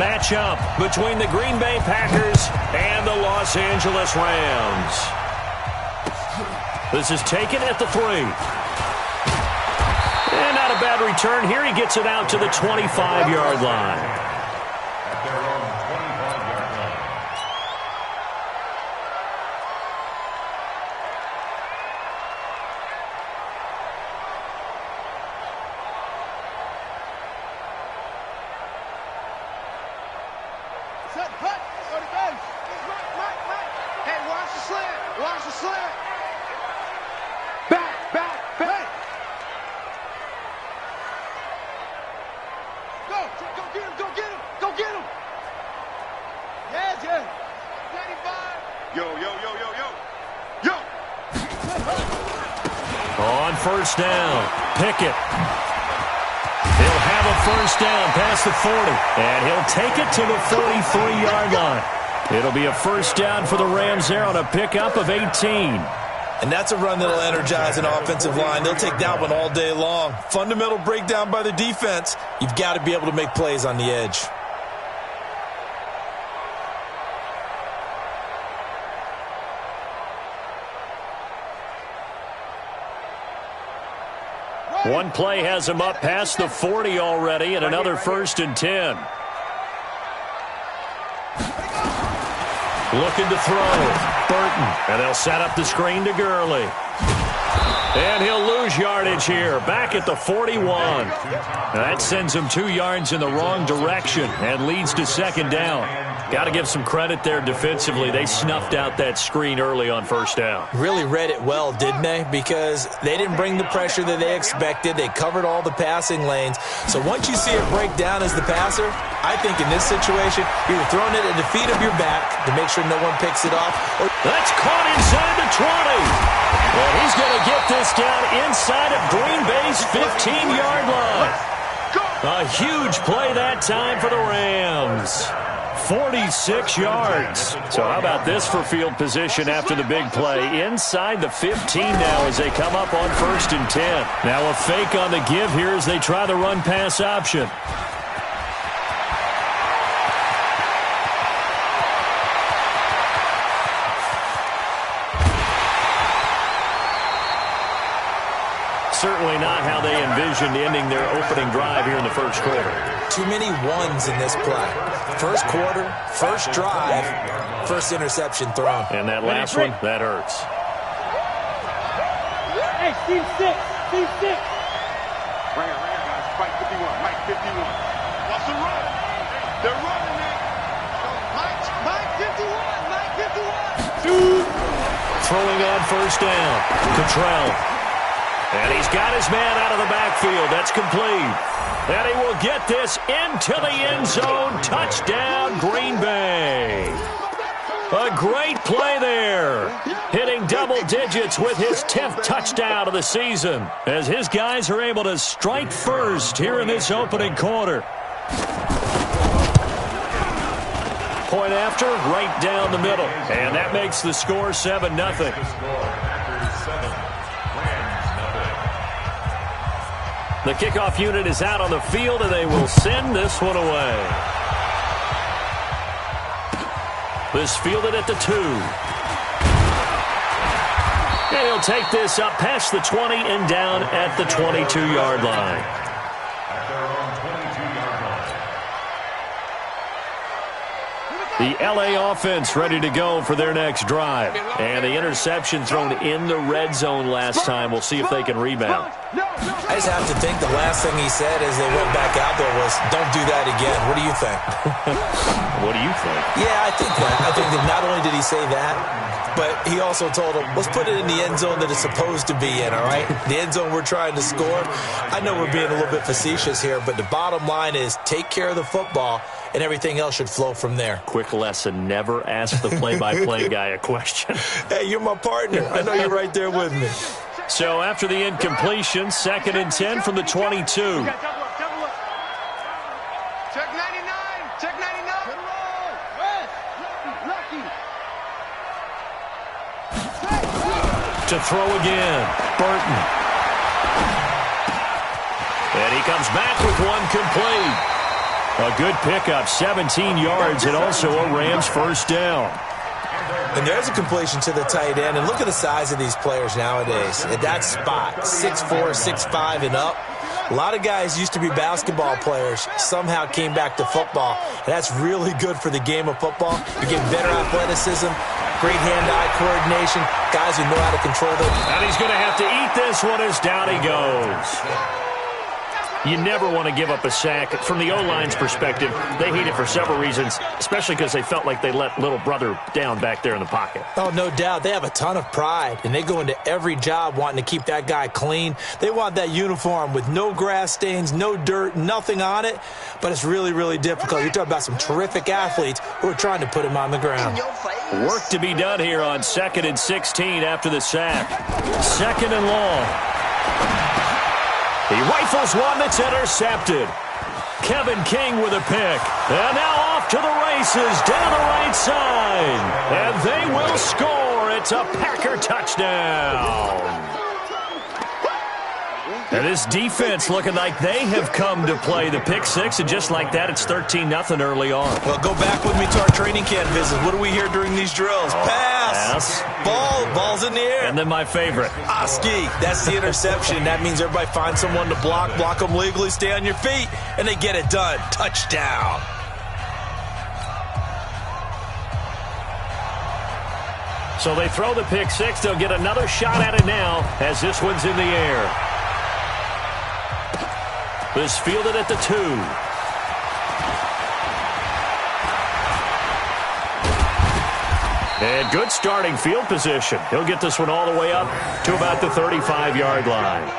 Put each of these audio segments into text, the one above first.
Matchup between the Green Bay Packers and the Los Angeles Rams. This is taken at the 3. And not a bad return here. He gets it out to the 25-yard line. On first down, Pickett. He'll have a first down past the 40, and he'll take it to the 43-yard line. It'll be a first down for the Rams there on a pickup of 18. And that's a run that'll energize an offensive line. They'll take that one all day long. Fundamental breakdown by the defense. You've got to be able to make plays on the edge. One play has him up past the 40 already, and another first and 10. Looking to throw. Burton. And they'll set up the screen to Gurley. And he'll lose yardage here. Back at the 41. That sends him 2 yards in the wrong direction and leads to second down. Got to give some credit there defensively. They snuffed out that screen early on first down. Really read it well, didn't they? Because they didn't bring the pressure that they expected. They covered all the passing lanes. So once you see it break down as the passer, I think in this situation, you're throwing it at the feet of your back to make sure no one picks it off. That's caught inside the 20. And he's going to get this down inside of Green Bay's 15-yard line. A huge play that time for the Rams. 46 yards. So how about this for field position after the big play? Inside the 15 now as they come up on first and 10. Now a fake on the give here as they try the run-pass option. Certainly not how they envisioned ending their opening drive here in the first quarter. Too many ones in this play. First quarter, first drive, first interception thrown. And that last one, that hurts. Hey, Steve 6. Steve 6. Right here, guys. Mike 51. Mike 51. What's the run? They're running it. Mike 51. Mike 51. Throwing on first down. Cottrell. And he's got his man out of the backfield. That's complete. And he will get this into the end zone. Touchdown, Green Bay. A great play there. Hitting double digits with his 10th touchdown of the season. As his guys are able to strike first here in this opening quarter. Point after, right down the middle. And that makes the score 7-0. The kickoff unit is out on the field, and they will send this one away. This fielded at the 2. And he'll take this up past the 20 and down at the 22-yard line. The L.A. offense ready to go for their next drive. And the interception thrown in the red zone last time. We'll see if they can rebound. I just have to think the last thing he said as they went back out there was, don't do that again. What do you think? What do you think? Yeah, I think that. I think that not only did he say that, but he also told him, let's put it in the end zone that it's supposed to be in, all right? The end zone we're trying to score. I know we're being a little bit facetious here, but the bottom line is take care of the football, and everything else should flow from there. Quick lesson, never ask the play-by-play guy a question. Hey, you're my partner. I know you're right there with me. So after the incompletion, 2nd and 10 from the 22. Check 99. Check 99. Lucky. To throw again, Burton. And he comes back with one complete. A good pickup, 17 yards, and also a Rams first down. And there's a completion to the tight end. And look at the size of these players nowadays. At that spot, 6'4", 6'5", and up. A lot of guys used to be basketball players, somehow came back to football. And that's really good for the game of football. You get better athleticism, great hand-eye coordination, guys who know how to control them. And he's going to have to eat this one as down he goes. You never want to give up a sack. From the O-line's perspective, they hate it for several reasons, especially because they felt like they let little brother down back there in the pocket. Oh, no doubt. They have a ton of pride, and they go into every job wanting to keep that guy clean. They want that uniform with no grass stains, no dirt, nothing on it, but it's really, really difficult. You're talking about some terrific athletes who are trying to put him on the ground. Work to be done here on 2nd and 16 after the sack. 2nd and long. He rifles one that's intercepted. Kevin King with a pick. And now off to the races down the right side. And they will score. It's a Packer touchdown. And this defense looking like they have come to play the pick six, and just like that, it's 13-0 early on. Well, go back with me to our training camp visit. What do we hear during these drills? Pass. Ball's in the air. And then my favorite. Ski. That's the interception. That means everybody finds someone to block them legally, stay on your feet, and they get it done. Touchdown. So they throw the pick six. They'll get another shot at it now as this one's in the air. This fielded at the 2. And good starting field position. He'll get this one all the way up to about the 35-yard line.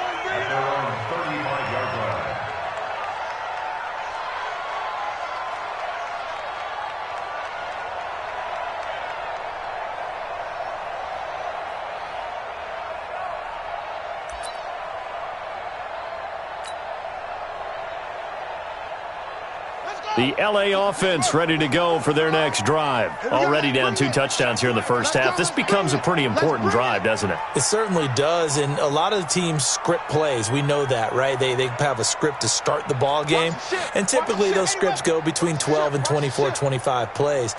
The LA offense ready to go for their next drive. Already down 2 touchdowns here in the first half. This becomes a pretty important drive, doesn't it? It certainly does, and a lot of the teams script plays. We know that, right? They have a script to start the ball game, and typically those scripts go between 12 and 24, 25 plays.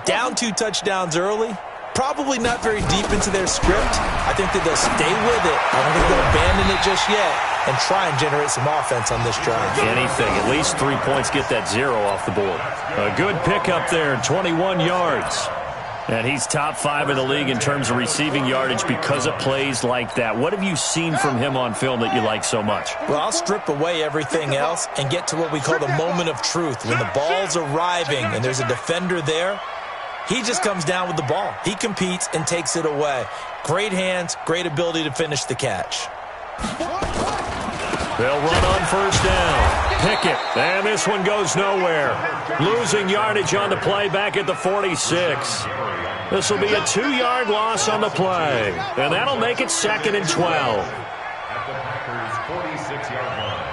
Down 2 touchdowns early, probably not very deep into their script. I think that they'll stay with it. I don't think they'll abandon it just yet and try and generate some offense on this drive. Anything, at least 3 points, get that 0 off the board. A good pickup there, 21 yards. And he's top 5 in the league in terms of receiving yardage because of plays like that. What have you seen from him on film that you like so much? Well, I'll strip away everything else and get to what we call the moment of truth. When the ball's arriving and there's a defender there, he just comes down with the ball. He competes and takes it away. Great hands, great ability to finish the catch. They'll run on first down. Pickett, and this one goes nowhere. Losing yardage on the play back at the 46. This will be a 2-yard loss on the play, and that'll make it 2nd and 12. At the Packers' 46-yard line.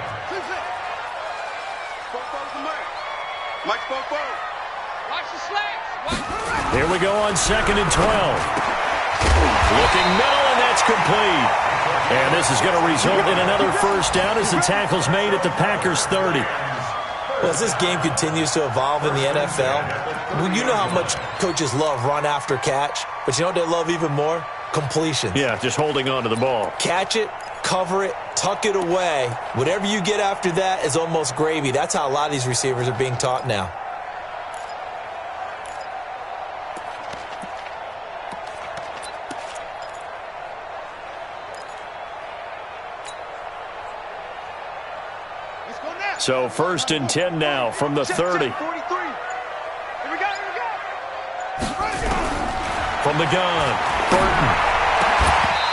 Mike Bobo. Watch the slants. Here we go on 2nd and 12. Looking middle, and that's complete. And this is going to result in another first down as the tackle's made at the Packers' 30. Well, as this game continues to evolve in the NFL, you know how much coaches love run after catch, but you know what they love even more? Completion. Yeah, just holding on to the ball. Catch it, cover it, tuck it away. Whatever you get after that is almost gravy. That's how a lot of these receivers are being taught now. So 1st and 10 now from the 30. Here we go. From the gun, Burton.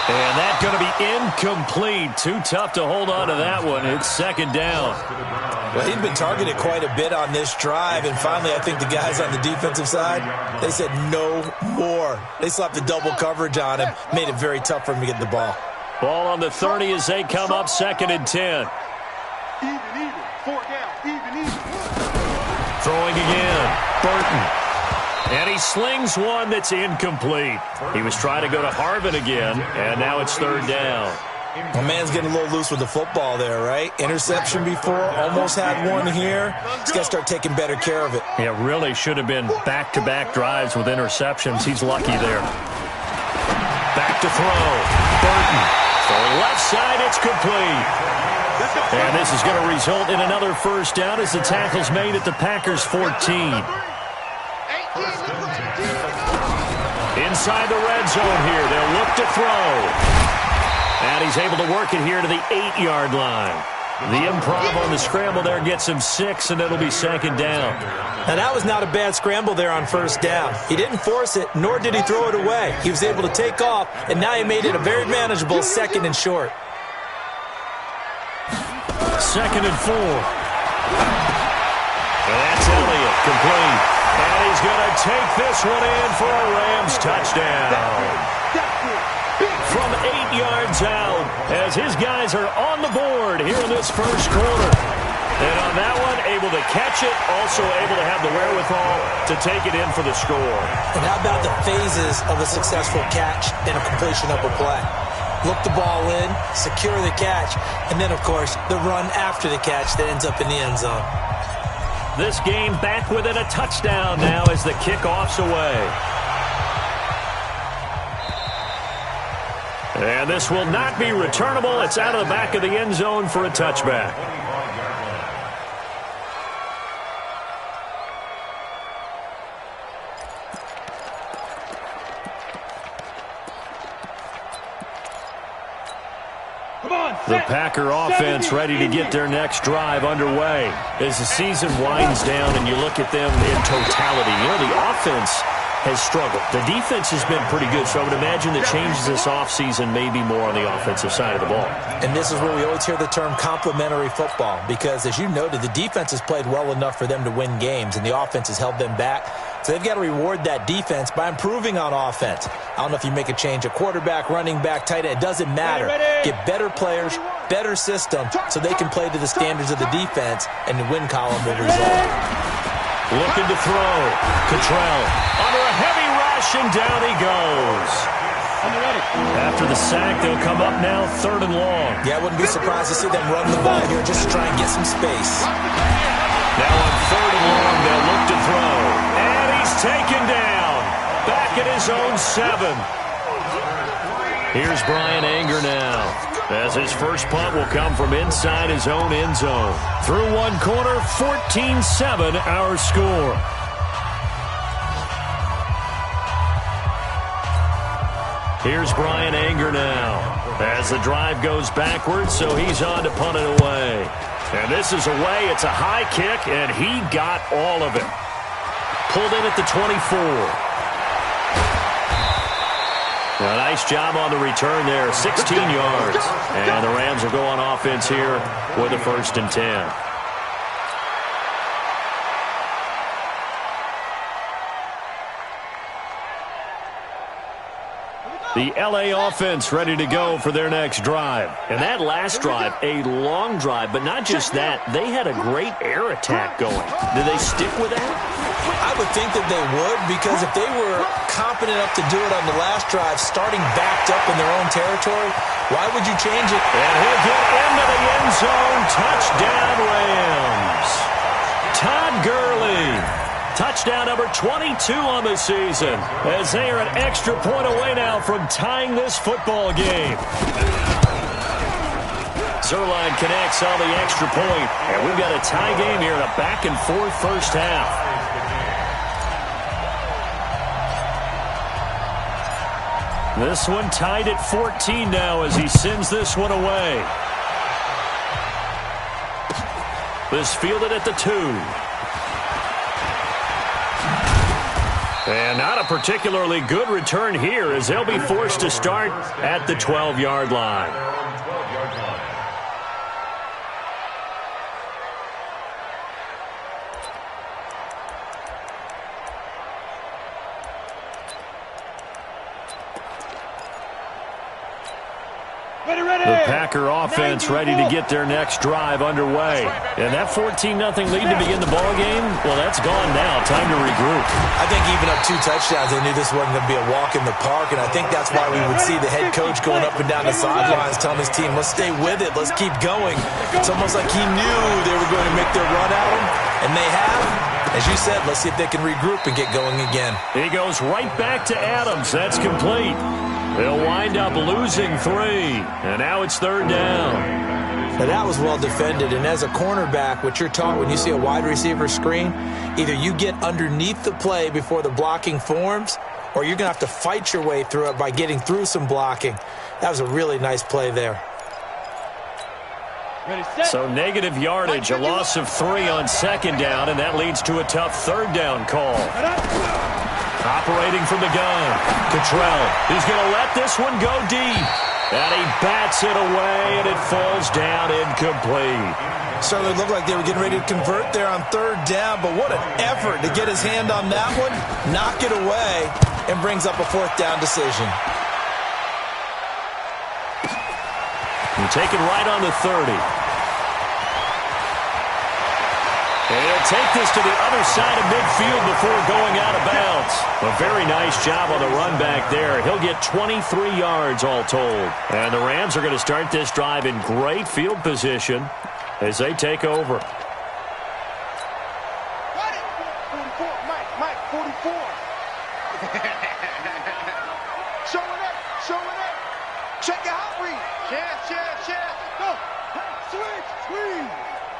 And that's going to be incomplete. Too tough to hold on to that one. It's 2nd down. Well, he'd been targeted quite a bit on this drive, and finally I think the guys on the defensive side, they said no more. They slapped the double coverage on him, made it very tough for him to get the ball. Ball on the 30 as they come up 2nd and 10. Even. 4 down. Even. Throwing again, Burton. And he slings one that's incomplete. He was trying to go to Harvin again, and now it's 3rd down. My man's getting a little loose with the football there, right? Interception before, almost had one here. He's got to start taking better care of it. Yeah, really should have been back-to-back drives with interceptions. He's lucky there. Back to throw. Burton. So left side, it's complete. And this is going to result in another first down as the tackle's made at the Packers' 14. Inside the red zone here. They'll look to throw. And he's able to work it here to the 8-yard line. The improv on the scramble there gets him 6, and it'll be second down. Now, that was not a bad scramble there on first down. He didn't force it, nor did he throw it away. He was able to take off, and now he made it a very manageable 2nd and short. 2nd and 4. And that's Elliott, complete. And he's going to take this one in for a Rams touchdown. From 8 yards out, as his guys are on the board here in this first quarter. And on that one, able to catch it, also able to have the wherewithal to take it in for the score. And how about the phases of a successful catch and a completion of a play? Look the ball in, secure the catch, and then, of course, the run after the catch that ends up in the end zone. This game back within a touchdown now as the kickoff's away. And this will not be returnable. It's out of the back of the end zone for a touchback. The Packer offense ready to get their next drive underway as the season winds down and you look at them in totality. You know, the offense has struggled. The defense has been pretty good, so I would imagine the changes this offseason may be more on the offensive side of the ball. And this is where we always hear the term complementary football because, as you noted, the defense has played well enough for them to win games, and the offense has held them back. So they've got to reward that defense by improving on offense. I don't know if you make a change, a quarterback, running back, tight end, it doesn't matter. Get better players, better system, so they can play to the standards of the defense, and the win column will result. Looking to throw. Cottrell under a heavy rush, and down he goes. After the sack, they'll come up now 3rd and long. Yeah, I wouldn't be surprised to see them run the ball here just to try and get some space. Now on 3rd and long, they'll look to throw. And he's taken down. Back at his own 7. Here's Brian Anger now, as his first punt will come from inside his own end zone. Through one quarter, 14-7 our score. Here's Brian Anger now, as the drive goes backwards, so he's on to punt it away. And this is away. It's a high kick, and he got all of it. Pulled in at the 24. A nice job on the return there, 16 yards. And the Rams will go on offense here with a 1st and 10. The L.A. offense ready to go for their next drive. And that last drive, a long drive, but not just that. They had a great air attack going. Did they stick with that? I would think that they would, because if they were competent enough to do it on the last drive, starting backed up in their own territory, why would you change it? And he'll get into the end zone. Touchdown, Rams. Todd Gurley. Touchdown number 22 on the season, as they are an extra point away now from tying this football game. Zerline connects on the extra point, and we've got a tie game here in a back-and-forth first half. This one tied at 14 now as he sends this one away. This fielded at the 2. And not a particularly good return here as they'll be forced to start at the 12-yard line. The Packer offense ready to get their next drive underway. And that 14-0 lead to begin the ballgame, well, that's gone now. Time to regroup. I think even up 2 touchdowns, they knew this wasn't going to be a walk in the park, and I think that's why we would see the head coach going up and down the sidelines telling his team, let's stay with it, let's keep going. It's almost like he knew they were going to make their run at him, and they have. As you said, let's see if they can regroup and get going again. He goes right back to Adams. That's complete. They'll wind up losing 3, and now it's 3rd down. Now that was well defended, and as a cornerback, what you're taught when you see a wide receiver screen, either you get underneath the play before the blocking forms, or you're going to have to fight your way through it by getting through some blocking. That was a really nice play there. So negative yardage, a loss of 3 on 2nd down, and that leads to a tough 3rd down call. Operating from the gun, Cottrell. He's going to let this one go deep. And he bats it away, and it falls down incomplete. Certainly looked like they were getting ready to convert there on 3rd down, but what an effort to get his hand on that one, knock it away, and brings up a 4th down decision. We're taking right on the 30. And he'll take this to the other side of midfield before going out of bounds. A very nice job on the run back there. He'll get 23 yards all told. And the Rams are going to start this drive in great field position as they take over. 44, Mike, 44. Showing up. Check your hot read. Check. Go.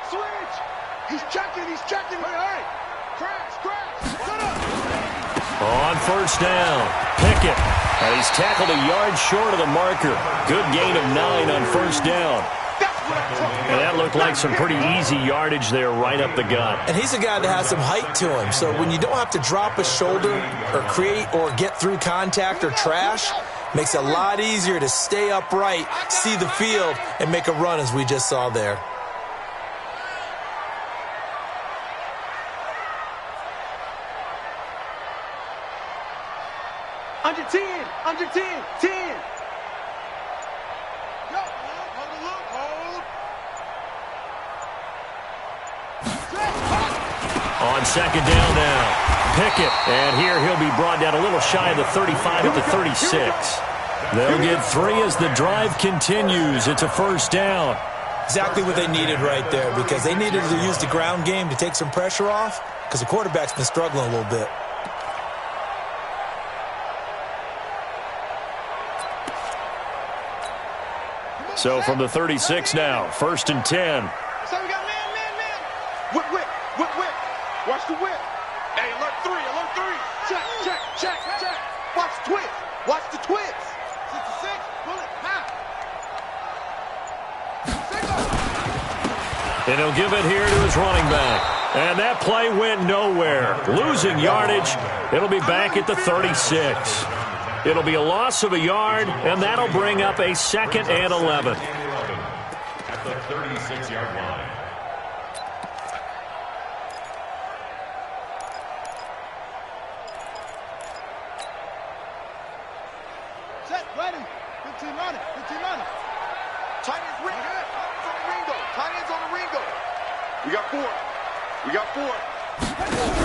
Switch. He's checking. Hey. Crash. Shut up. On 1st down, Pickett. And he's tackled a yard short of the marker. Good gain of 9 on 1st down. And that looked like some pretty easy yardage there right up the gut. And he's a guy that has some height to him. So when you don't have to drop a shoulder or create or get through contact or trash, makes it a lot easier to stay upright, see the field, and make a run as we just saw there. Under 10. 10. Yo, hold. On 2nd down now, Pickett. And here he'll be brought down a little shy of the 35 at the 36. They'll get 3 as the drive continues. It's a 1st down. Exactly what they needed right there, because they needed to use the ground game to take some pressure off, because the quarterback's been struggling a little bit. So from the 36 now, 1st and 10. So we got man. Whip. Watch the whip. Hey, alert 3. Check. Watch the twist. 66, pull it, And he'll give it here to his running back. And that play went nowhere. Losing yardage. It'll be back at the 36. It'll be a loss of a yard, and that'll bring up a 2nd and 11. At the 36-yard line. Set, ready. 15 on it. Tight ends on the Ringo. We got 4.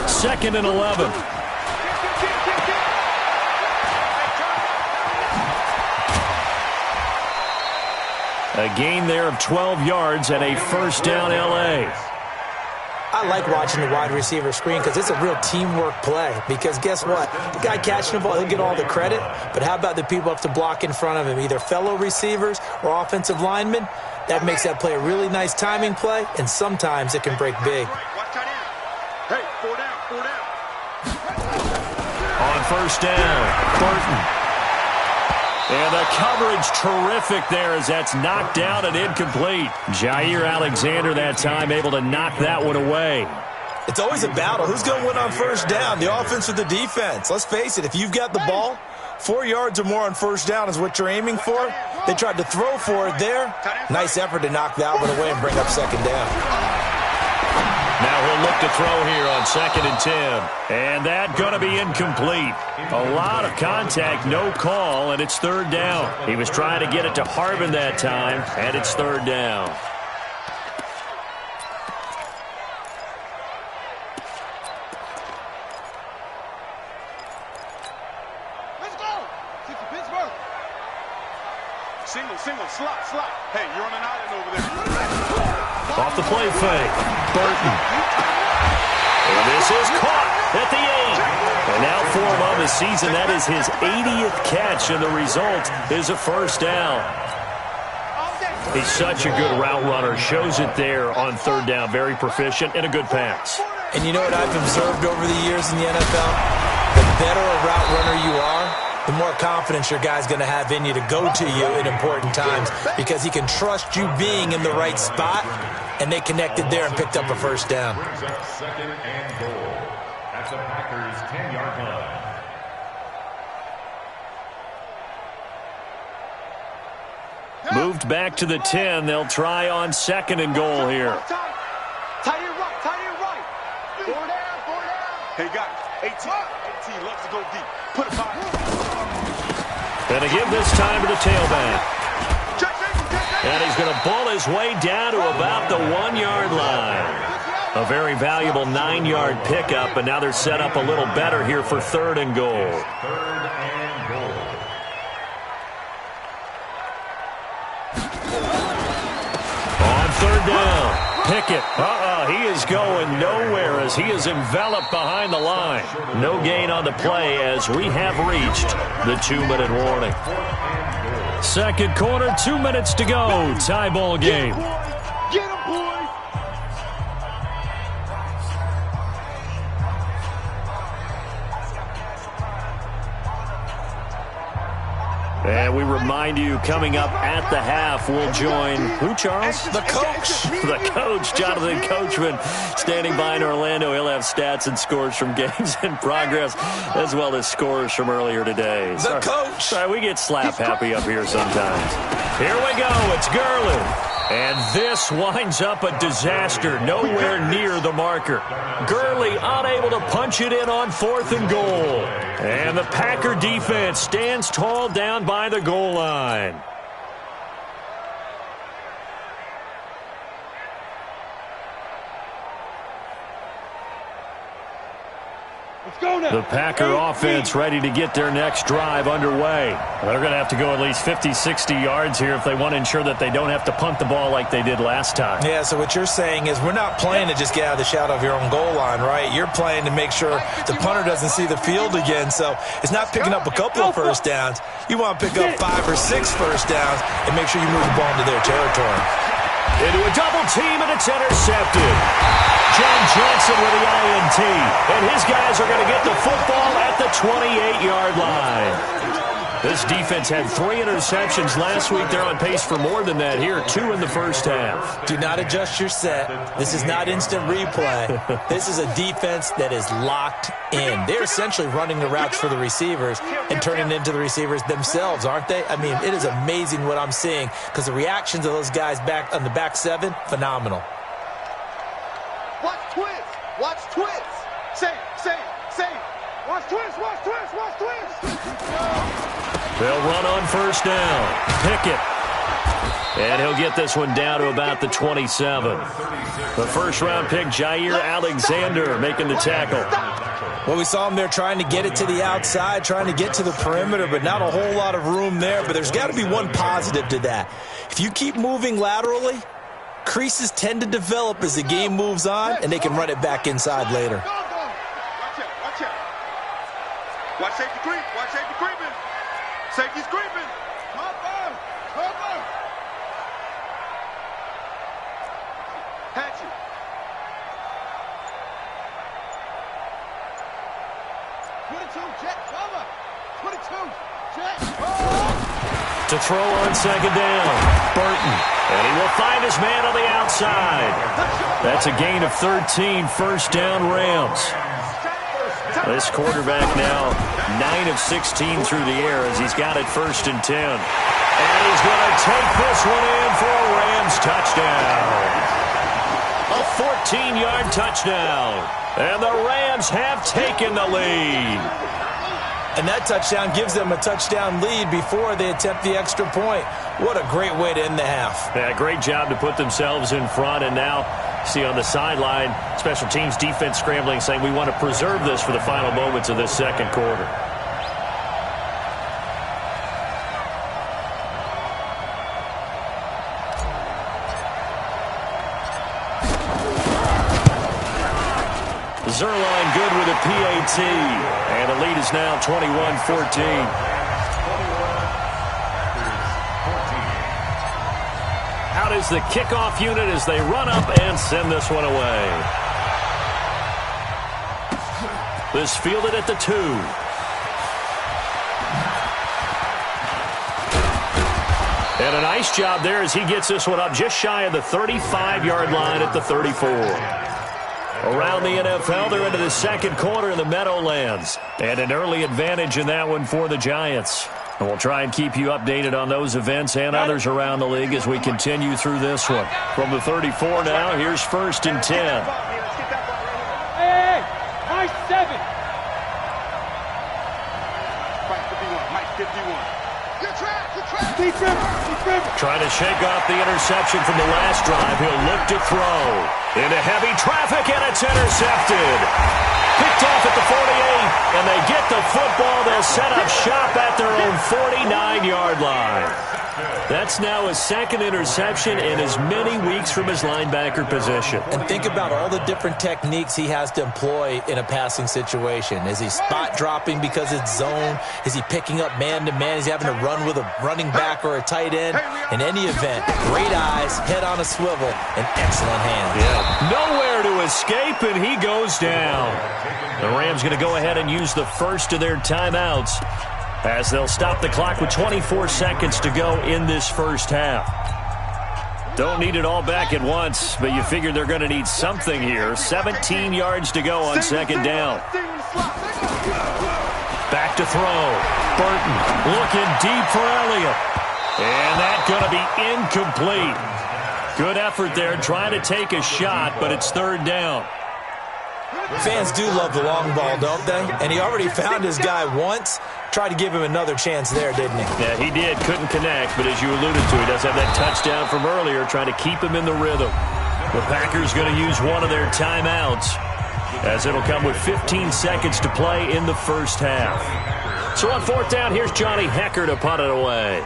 2nd and 11. A gain there of 12 yards and a 1st down L.A. I like watching the wide receiver screen because it's a real teamwork play. Because guess what? The guy catching the ball, he'll get all the credit. But how about the people up to block in front of him, either fellow receivers or offensive linemen? That makes that play a really nice timing play, and sometimes it can break big. Hey, 4 down. On 1st down, Burton. And the coverage terrific there as that's knocked down and incomplete. Jair Alexander that time able to knock that one away. It's always a battle. Who's going to win on 1st down, the offense or the defense? Let's face it, if you've got the ball, 4 yards or more on 1st down is what you're aiming for. They tried to throw for it there. Nice effort to knock that one away and bring up 2nd down. Now he'll look to throw here on 2nd and 10. And that going to be incomplete. A lot of contact, no call, and it's 3rd down. He was trying to get it to Harbin that time, and it's 3rd down. Single, slot. Hey, you're on an island over there. Off the play fake. Burton. And this is caught at the 8. And now for him on the season, that is his 80th catch, and the result is a 1st down. He's such a good route runner. Shows it there on 3rd down. Very proficient and a good pass. And you know what I've observed over the years in the NFL? The better a route runner you are, the more confidence your guy's going to have in you to go to you in important times because he can trust you being in the right spot, and they connected there and picked up a 1st down. Brings up 2nd and goal at the Packers' 10-yard line. Moved back to the 10. They'll try on 2nd and goal here. Tight end right. 4 down. Hey, got it. 18 loves to go deep. Put it behind. Going to give this time to the tailback. And he's going to bull his way down to about the 1-yard line. A very valuable 9-yard pickup, and now they're set up a little better here for 3rd and goal. 3rd and goal. On 3rd down. Pickett, he is going nowhere as he is enveloped behind the line. No gain on the play as we have reached the 2-minute warning. 2nd quarter, 2 minutes to go. Tie ball game. Get him, boys! And we remind you, coming up at the half, we'll join who, Charles? The coach. The coach, Jonathan Coachman, standing by in Orlando. He'll have stats and scores from games in progress, as well as scores from earlier today. The coach. Sorry, we get slap happy up here sometimes. Here we go. It's Gurley. And this winds up a disaster, nowhere near the marker. Gurley unable to punch it in on 4th and goal. And the Packer defense stands tall down by the goal line. The Packer offense ready to get their next drive underway. They're going to have to go at least 50, 60 yards here if they want to ensure that they don't have to punt the ball like they did last time. Yeah, so what you're saying is we're not playing to just get out of the shadow of your own goal line, right? You're playing to make sure the punter doesn't see the field again. So it's not picking up a couple of 1st downs. You want to pick up 5 or 6 1st downs and make sure you move the ball into their territory. Into a double team, and it's intercepted. John Johnson with the INT. And his guys are going to get the football at the 28-yard line. This defense had 3 interceptions last week. They're on pace for more than that here. 2 in the first half. Do not adjust your set. This is not instant replay. This is a defense that is locked in. They're essentially running the routes for the receivers and turning into the receivers themselves, aren't they? I mean, it is amazing what I'm seeing because the reactions of those guys back on the back 7, phenomenal. Watch twist. Watch twist. Say. Watch twist. They'll run on 1st down. Pickett. And he'll get this one down to about the 27. The 1st-round pick, Jair Alexander, making the tackle. Well, we saw him there trying to get it to the outside, trying to get to the perimeter, but not a whole lot of room there. But there's got to be one positive to that. If you keep moving laterally, creases tend to develop as the game moves on, and they can run it back inside later. Watch out. Watch safety creep. Watch safety creeping. Safety's creeping. Cover. Patch it. 22, jet, cover. 22, jet. To throw on 2nd down. Burton. And he will find his man on the outside. That's a gain of 13, 1st down Rams. This quarterback now 9 of 16 through the air as he's got it 1st and 10. And he's going to take this one in for a Rams touchdown. A 14-yard touchdown. And the Rams have taken the lead. And that touchdown gives them a touchdown lead before they attempt the extra point. What a great way to end the half. Yeah, great job to put themselves in front. And now, see on the sideline, special teams defense scrambling, saying we want to preserve this for the final moments of this second quarter. Zerline good with a PAT. And the lead is now 21-14. Out is the kickoff unit as they run up and send this one away. This fielded at the 2. And a nice job there as he gets this one up just shy of the 35-yard line at the 34. Around the NFL, they're into the second quarter in the Meadowlands. And an early advantage in that one for the Giants. And we'll try and keep you updated on those events and others around the league as we continue through this one. From the 34 now, here's 1st and 10. Hey, Mike 7. Mike 51. Good track. Keep him. Trying to shake off the interception from the last drive. He'll look to throw. Into heavy traffic, and it's intercepted. Picked off at the 48, and they get the football. They'll set up shop at their own 49-yard line. That's now his second interception in as many weeks from his linebacker position. And think about all the different techniques he has to employ in a passing situation. Is he spot dropping because it's zone? Is he picking up man-to-man? Is he having to run with a running back or a tight end? In any event, great eyes, head on a swivel, and excellent hands. Yeah. Nowhere to escape, and he goes down. The Rams going to go ahead and use the first of their timeouts as they'll stop the clock with 24 seconds to go in this first half. Don't need it all back at once, but you figure they're going to need something here. 17 yards to go on second down. Back to throw. Burton looking deep for Elliott. And that's going to be incomplete. Good effort there trying to take a shot, but it's third down. Fans do love the long ball, don't they? And he already found his guy once. Tried to give him another chance there, didn't he? Yeah, he did. Couldn't connect, but as you alluded to, he does have that touchdown from earlier, trying to keep him in the rhythm. The Packers going to use one of their timeouts, as it'll come with 15 seconds to play in the first half. So on fourth down, here's Johnny Hecker to punt it away.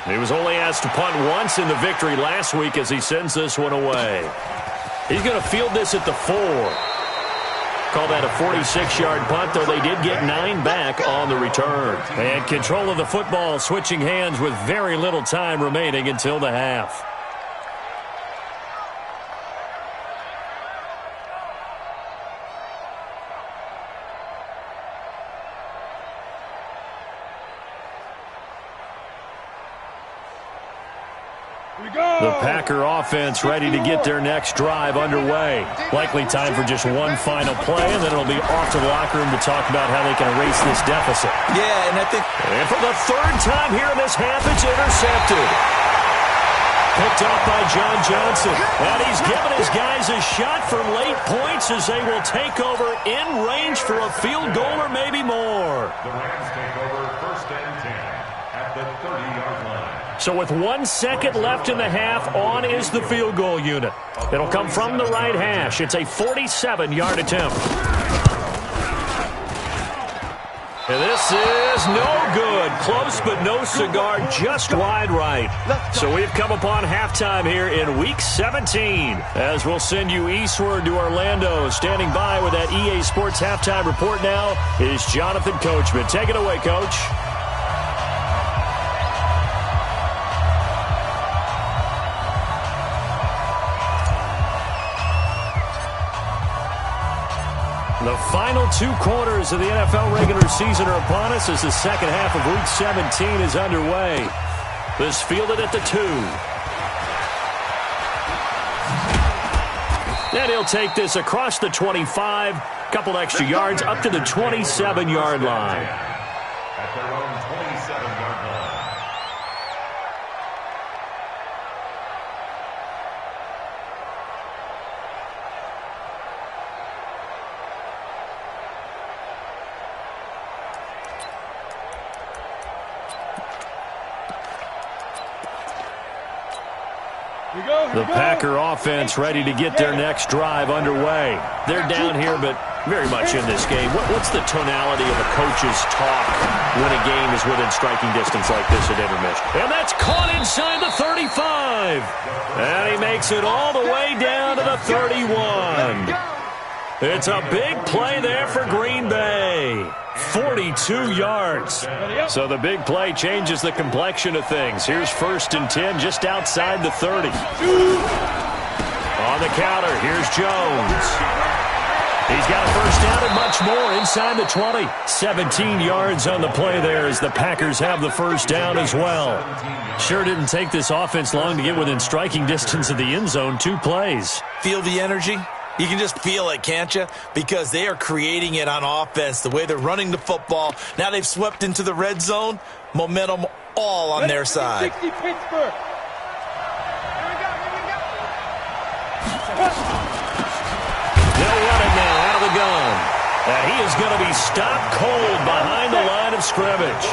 He was only asked to punt once in the victory last week as he sends this one away. He's going to field this at the 4. Call that a 46-yard punt, though they did get 9 back on the return. And control of the football switching hands with very little time remaining until the half. The Packer offense ready to get their next drive underway. Likely time for just one final play, and then it'll be off to the locker room to talk about how they can erase this deficit. Yeah, and I think... And for the third time here in this half, it's intercepted. Picked off by John Johnson. And he's given his guys a shot for late points as they will take over in range for a field goal or maybe more. The Rams take over 1st and 10 at the 30-yard line. So with 1 second left in the half, on is the field goal unit. It'll come from the right hash. It's a 47-yard attempt. And this is no good. Close but no cigar, just wide right. So we've come upon halftime here in Week 17. As we'll send you eastward to Orlando. Standing by with that EA Sports halftime report now is Jonathan Coachman. Take it away, Coach. The final 2 quarters of the NFL regular season are upon us as the second half of Week 17 is underway. This fielded at the 2. And he'll take this across the 25, couple extra yards up to the 27-yard line. At their own 27. The Packer offense ready to get their next drive underway. They're down here, but very much in this game. What's the tonality of a coach's talk when a game is within striking distance like this at intermission? And that's caught inside the 35. And he makes it all the way down to the 31. It's a big play there for Green Bay. 42 yards. So the big play changes the complexion of things. Here's 1st and 10 just outside the 30. On the counter, here's Jones. He's got a first down and much more inside the 20. 17 yards on the play there as the Packers have the first down as well. Sure didn't take this offense long to get within striking distance of the end zone. 2 plays. Feel the energy? You can just feel it, can't you? Because they are creating it on offense, the way they're running the football. Now they've swept into the red zone. Momentum all on their side. 60 Pittsburgh. They'll run it now out of the gun. And he is going to be stopped cold behind the line of scrimmage.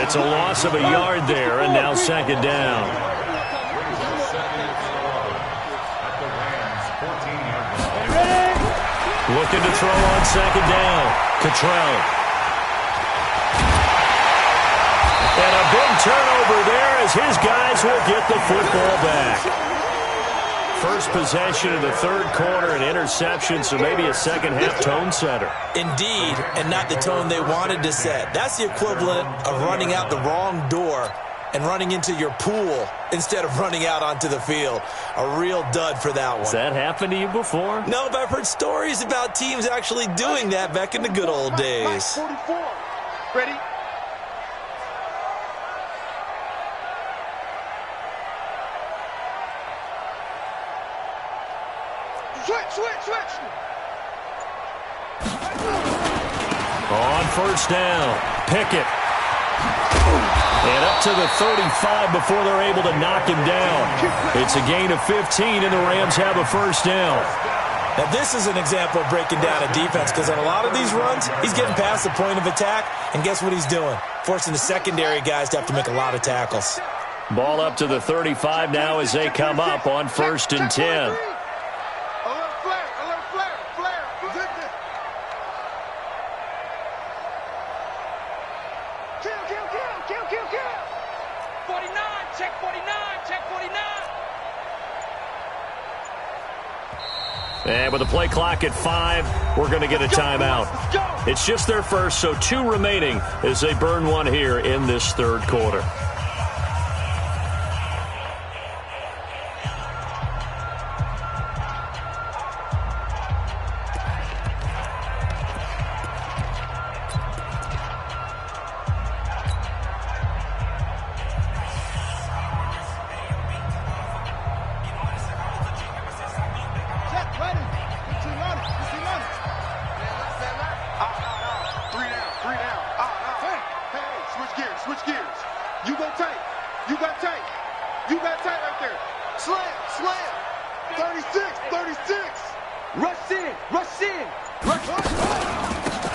It's a loss of a yard there, and now 2nd down. Looking to throw on 2nd down. Cottrell. And a big turnover there as his guys will get the football back. First possession of the 3rd quarter, an interception, so maybe a second-half tone setter. Indeed, and not the tone they wanted to set. That's the equivalent of running out the wrong door and running into your pool instead of running out onto the field. A real dud for that one. Has that happened to you before? No, but I've heard stories about teams actually doing that back in the good old days. 44. Ready? Switch. On 1st down, Pickett. And up to the 35 before they're able to knock him down. It's a gain of 15, and the Rams have a first down. Now, this is an example of breaking down a defense because on a lot of these runs, he's getting past the point of attack, and guess what he's doing? Forcing the secondary guys to have to make a lot of tackles. Ball up to the 35 now as they come up on 1st and 10. And with the play clock at 5, we're going to get a timeout. It's just their first, so 2 remaining as they burn one here in this 3rd quarter.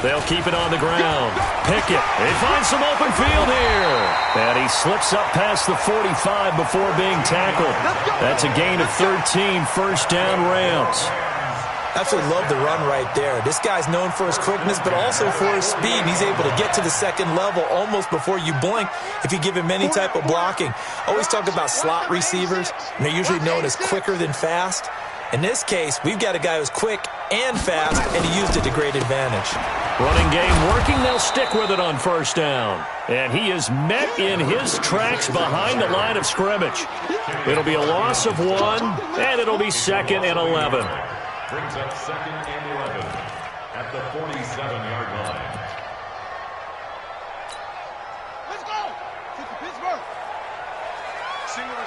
They'll keep it on the ground. Pickett, they find some open field here. And he slips up past the 45 before being tackled. That's a gain of 13, first down Rams. Absolutely love the run right there. This guy's known for his quickness, but also for his speed. And he's able to get to the second level almost before you blink if you give him any type of blocking. Always talk about slot receivers, and they're usually known as quicker than fast. In this case, we've got a guy who's quick and fast, and he used it to great advantage. Running game working. They'll stick with it on first down. And he is met in his tracks behind the line of scrimmage. It'll be a loss of 1, and it'll be 2nd and 11. Brings up 2nd and 11 at the 47-yard line. Let's go! Pittsburgh. Single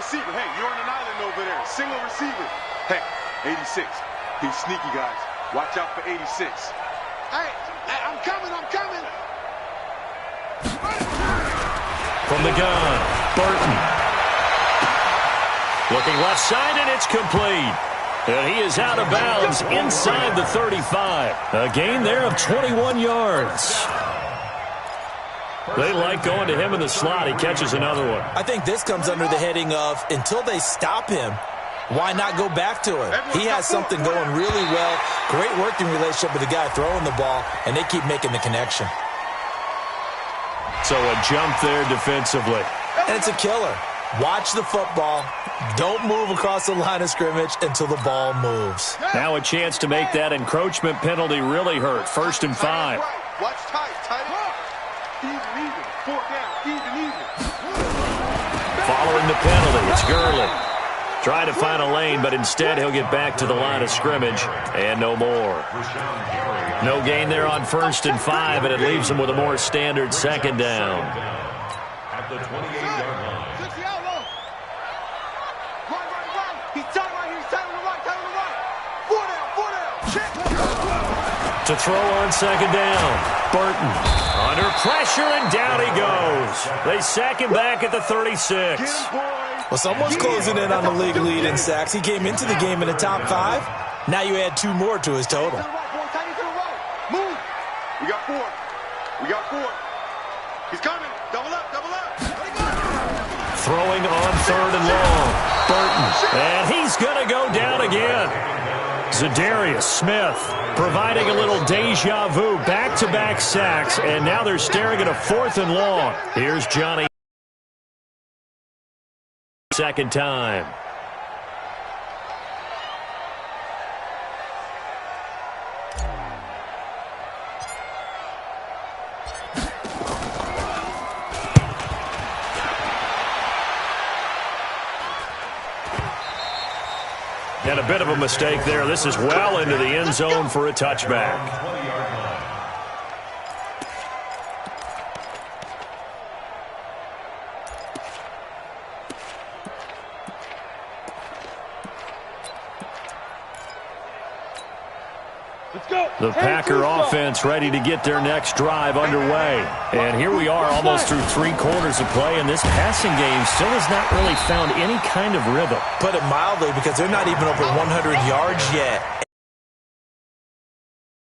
receiver. Hey, you're on an island over there. Single receiver. Hey, 86. He's sneaky, guys. Watch out for 86. Hey, I'm coming. From the gun, Burton. Looking left side, and it's complete. And he is out of bounds inside the 35. A gain there of 21 yards. They like going to him in the slot. He catches another one. I think this comes under the heading of, until they stop him, why not go back to him? He has something going really well. Great working relationship with the guy throwing the ball, and they keep making the connection. So a jump there defensively. And it's a killer. Watch the football. Don't move across the line of scrimmage until the ball moves. Now a chance to make that encroachment penalty really hurt. 1st and 5. Watch tight, tight. Even. 4th down, even. Following the penalty, it's Gurley. Trying to find a lane, but instead he'll get back to the line of scrimmage and no more. No gain there on 1st and 5, and it leaves him with a more standard 2nd down. At the 28-yard line. To throw on 2nd down. Burton under pressure, and down he goes. They sack him back at the 36. Well, someone's closing in on the league lead in sacks. He came into the game in the top 5. Now you add 2 more to his total. Move. We got 4. He's coming. Double up. Throwing on 3rd and long. Burton. And he's going to go down again. Zadarius Smith providing a little deja vu, back-to-back sacks, and now they're staring at a 4th and long. Here's Johnny. 2nd time. And a bit of a mistake there. This is well into the end zone for a touchback. The Packer offense ready to get their next drive underway. And here we are almost through 3 quarters of play, and this passing game still has not really found any kind of rhythm. Put it mildly, because they're not even over 100 yards yet.